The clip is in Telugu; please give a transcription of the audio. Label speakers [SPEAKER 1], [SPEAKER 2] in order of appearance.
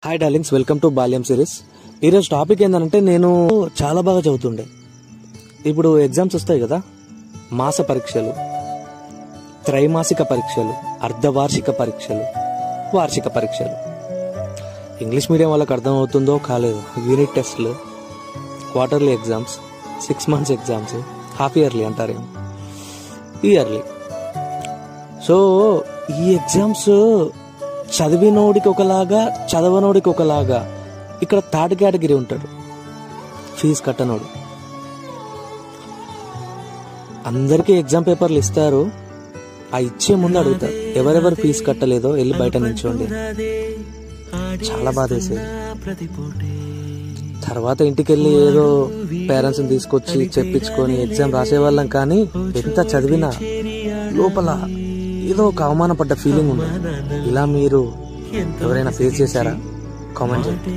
[SPEAKER 1] హాయ్ డార్లింగ్స్, వెల్కమ్ టు బాల్యం సిరీస్. ఈరోజు టాపిక్ ఏంటంటే, నేను చాలా బాగా చదువుతుండే. ఇప్పుడు ఎగ్జామ్స్ వస్తాయి కదా, మాస పరీక్షలు, త్రైమాసిక పరీక్షలు, అర్ధవార్షిక పరీక్షలు, వార్షిక పరీక్షలు. ఇంగ్లీష్ మీడియం వాళ్ళకి అర్థమవుతుందో కాలేదు. యూనిట్ టెస్ట్లు, quarterly exams, 6 months exams, half yearly అంటారేమో, ఇయర్లీ. సో ఈ ఎగ్జామ్స్ చదివినోడికి ఒకలాగా, చదవనోడికి ఒకలాగా. ఇక్కడ థర్డ్ కేటగిరీ ఉంటాడు, ఫీజు కట్టనోడు. అందరికీ ఎగ్జామ్ పేపర్లు ఇస్తారు, ఆ ఇచ్చే ముందు అడుగుతారు, ఎవరెవరు ఫీజు కట్టలేదో వెళ్ళి బయట నిల్చోండి. చాలా బాధేసేది. తర్వాత ఇంటికి వెళ్ళి ఏదో పేరెంట్స్ని తీసుకొచ్చి చెప్పించుకొని ఎగ్జామ్ రాసేవాళ్ళం. కానీ ఎంత చదివినా లోపల ఏదో ఒక అవమానపడ్డ ఫీలింగ్ ఉంది. ఇలా మీరు ఎవరైనా ఫేస్ చేశారా? కామెంట్ చేయండి.